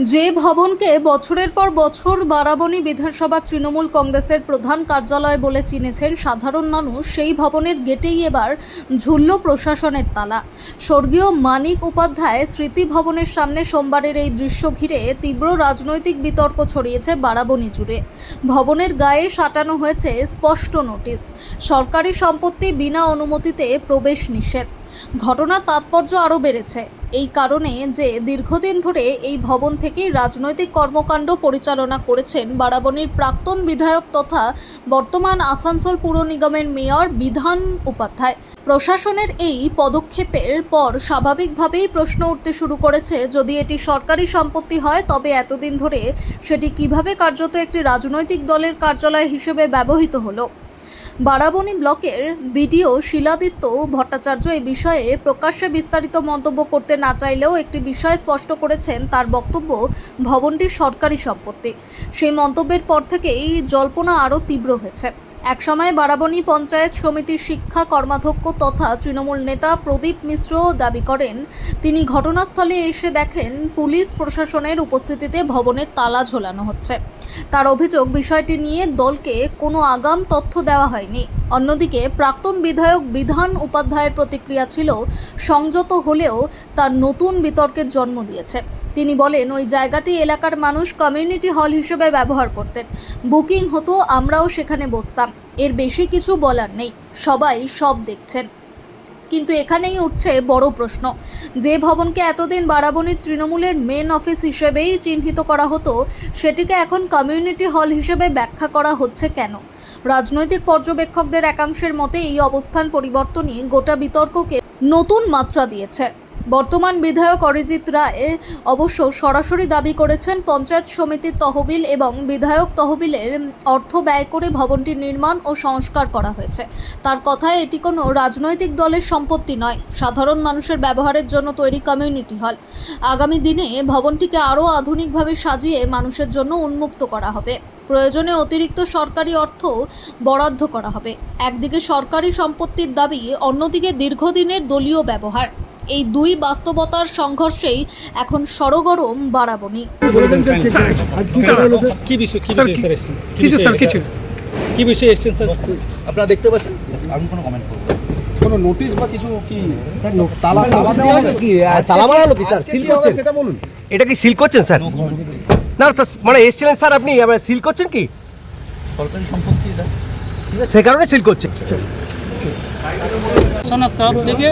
যে ভবনকে বছরের পর বছর বারাবণী বিধানসভা তৃণমূল কংগ্রেসের প্রধান কার্যালয় বলে চিনেছেন সাধারণ মানুষ, সেই ভবনের গেটেই এবার ঝুলল প্রশাসনের তালা। স্বর্গীয় মানিক উপাধ্যায় স্মৃতি ভবনের সামনে সোমবারের এই দৃশ্য ঘিরে তীব্র রাজনৈতিক বিতর্ক ছড়িয়েছে বারাবণী জুড়ে। ভবনের গায়ে সাঁটানো হয়েছে স্পষ্ট নোটিশ, সরকারি সম্পত্তি বিনা অনুমতিতে প্রবেশ নিষেধ। ঘটনার তাৎপর্য আরও বেড়েছে এই কারণে যে দীর্ঘদিন ধরে এই ভবন থেকেই রাজনৈতিক কর্মকাণ্ড পরিচালনা করেছেন বারাবণীর প্রাক্তন বিধায়ক তথা বর্তমান আসানসোল পুর নিগমের মেয়র বিধান উপাধ্যায়। প্রশাসনের এই পদক্ষেপের পর স্বাভাবিকভাবেই প্রশ্ন উঠতে শুরু করেছে, যদি এটি সরকারি সম্পত্তি হয় তবে এতদিন ধরে সেটি কিভাবে কার্যত একটি রাজনৈতিক দলের কার্যালয় হিসেবে ব্যবহৃত হলো। বারাবণী ব্লকের বিডিও শিলাদিত্য ভট্টাচার্য এই বিষয়ে প্রকাশ্যে বিস্তারিত মন্তব্য করতে না চাইলেও একটি বিষয় স্পষ্ট করেছেন। তার বক্তব্য, ভবনটি সরকারি সম্পত্তি। সেই মন্তব্যের পর থেকেই জল্পনা আরও তীব্র হয়েছে। একসময় বারাবণী পঞ্চায়েত সমিতির শিক্ষা কর্মাধ্যক্ষ তথা তৃণমূল নেতা প্রদীপ মিশ্র দাবি করেন, তিনি ঘটনাস্থলে এসে দেখেন পুলিশ প্রশাসনের উপস্থিতিতে ভবনের তালা ঝোলানো হচ্ছে। তার অভিযোগ, বিষয়টি নিয়ে দলকে কোনো আগাম তথ্য দেওয়া হয়নি। অন্যদিকে প্রাক্তন বিধায়ক বিধান উপাধ্যায়ের প্রতিক্রিয়া ছিল সংযত হলেও তার নতুন বিতর্কের জন্ম দিয়েছে। তিনি বলেন, ওই জায়গাটি এলাকার মানুষ কমিউনিটি হল হিসেবে ব্যবহার করতেন, বুকিং হতো, আমরাও সেখানে বসতাম। এর বেশি কিছু বলার নেই, সবাই সব দেখছেন। কিন্তু এখানেই উঠছে বড় প্রশ্ন, যে ভবনকে এতদিন বারাবণীর তৃণমূলের মেন অফিস হিসেবেই চিহ্নিত করা হতো, সেটিকে এখন কমিউনিটি হল হিসেবে ব্যাখ্যা করা হচ্ছে কেন? রাজনৈতিক পর্যবেক্ষকদের একাংশের মতে এই অবস্থান পরিবর্তনই গোটা বিতর্ককে নতুন মাত্রা দিয়েছে। বর্তমান বিধায়ক অরিজিৎ রায় অবশ্য সরাসরি দাবি করেছেন, পঞ্চায়েত সমিতির তহবিল এবং বিধায়ক তহবিলের অর্থ ব্যয় করে ভবনটি নির্মাণ ও সংস্কার করা হয়েছে। তার কথায় এটি কোনো রাজনৈতিক দলের সম্পত্তি নয়, সাধারণ মানুষের ব্যবহারের জন্য তৈরি কমিউনিটি হল। আগামী দিনে ভবনটিকে আরও আধুনিকভাবে সাজিয়ে মানুষের জন্য উন্মুক্ত করা হবে। প্রয়োজনে অতিরিক্ত সরকারি অর্থ বরাদ্দ করা হবে। একদিকে সরকারি সম্পত্তির দাবি, অন্যদিকে দীর্ঘদিনের দলীয় ব্যবহার। এই দুই বাস্তবতার সংঘর্ষেই এখন সরগরম বারাবণী। আপনারা দেখতে পাচ্ছেন, আমি কোনো কমেন্ট করব না। কোনো নোটিশ বা কিছু কি স্যার? তালা দেওয়া হবে কি? তালা মারালো কি স্যার? সিল করছেন সেটা বলুন। এটা কি সিল করছেন স্যার? না মানে এসেছিলেন স্যার, আপনি সিল করছেন কি? সরকারি সম্পত্তি এটা, সে কারণে সিল করছেন। তরফ থেকে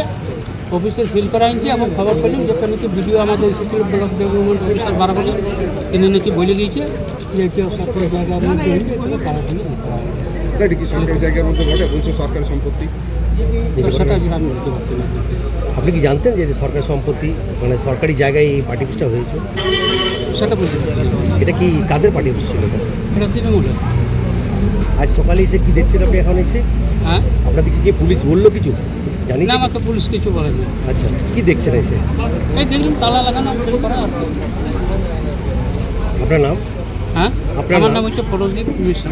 অফিসে সিল করা হয়েছে এবং খবর পেলাম যেখানে নাকি ভিডিও আমাদের এসেছিল ব্লক ডেভেলপমেন্ট অফিসার বারাবণী, তিনি নাকি বলে গিয়েছে যে এটি সরকারি জায়গার মধ্যে হয়েছে, এখানে বারাবণী এটা কি সরকারি জায়গার মধ্যে ঘটে? বলছে সরকারি সম্পত্তি, সেটা আমি বলতে পারছি না। আপনি কি জানতেন যে সরকারি সম্পত্তি মানে সরকারি জায়গায় এই পার্টি অফিসটা হয়েছে? সেটা বলতে পারছি না। এটা কি কাদের পার্টি অফিস ছিল? এটা তৃণমূলের। আজ সকালে এসে কি দেখছেন আপনি এখন এসে? হ্যাঁ, আপনাদেরকে কি পুলিশ বললো কিছু? জানি না, আমাকে পুলিশ কিছু বলেনি। আচ্ছা, কি দেখছেন এসে? এই দেখলাম তালা লাগানো সিল করা। আপনার নাম? হ্যাঁ, আপনার আমার নাম? নাম হচ্ছে প্রদীপ মিশ্র।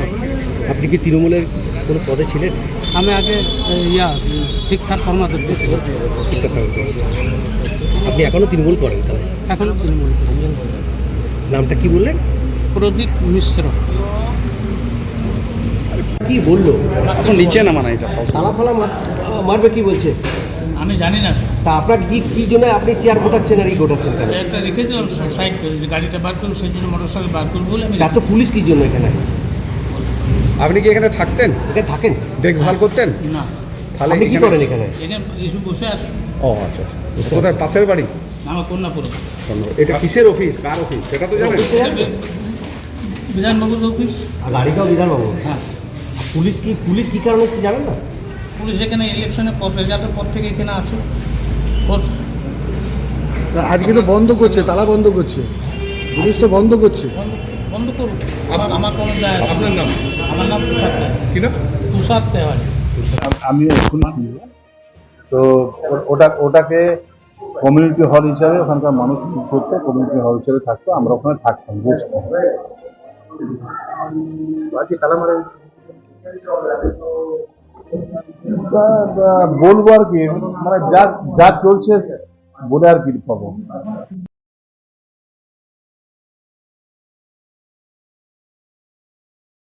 আপনি কি তৃণমূলের কোনো পদে ছিলেন? আমি আগে শিক্ষার কর্মাধ্যক্ষ ছিলাম। শিক্ষা কর্মকর্তা। আপনি এখনও তৃণমূল করেন তাহলে? এখন তৃণমূল। নামটা কি বললেন? প্রদীপ মিশ্র। কি বললো? এখন নিচে নামা না, এটা সব তালা ফালা মারবে কি বলছে? আমি জানি না স্যার। তা আপনার কি জন্য আপনি চেয়ার গোটাচ্ছেন আর এই গোটাচ্ছেন কেন? একটা রেখেছি সাইড করে, যে গাড়িটা বার করবো সেই জন্য মোটর সাইকেল বার করবো বলে আমি। তার তো পুলিশ কি জন্য এখানে? আপনি কি এখানে থাকতেন, এখানে থাকেন? দেখভাল করতেন? না, তাহলে আপনি কি করেন এখানে? এখানে এসে বসে আছে। ও আচ্ছা, কোথায়? পাশের বাড়ি? আমার কন্যাপুর। এটা কিসের অফিস, কার অফিস সেটা তো জানেন? বিধানবাবুর অফিস। আর গাড়িটাও বিধানবাবু? হ্যাঁ। পুলিশ কি কারণে এসেছে জানেন না? পুলিশ এখানে ইলেকশনের পর, রেজাল্টের পর থেকে এখানে আছে। আজকে তো বন্ধ করছে, তালা বন্ধ করছে, পুলিশ তো বন্ধ করছে। বন্ধ করুন, আমার কোনো যায় আসে না। আপনার নাম? আমার নাম তুষার তেওয়ারি। কি না? তুষার তেওয়ারি। আমি এক্ষুনি শুনবো। তো ওটাকে কমিউনিটি হল হিসাবে ওখানকার মানুষ করতো, কমিউনিটি হল হিসাবে থাকতো, আমরা ওখানে থাকতাম, বসতাম। বলবো আর কি, মানে যা চলছে বলে আর কি পাবো।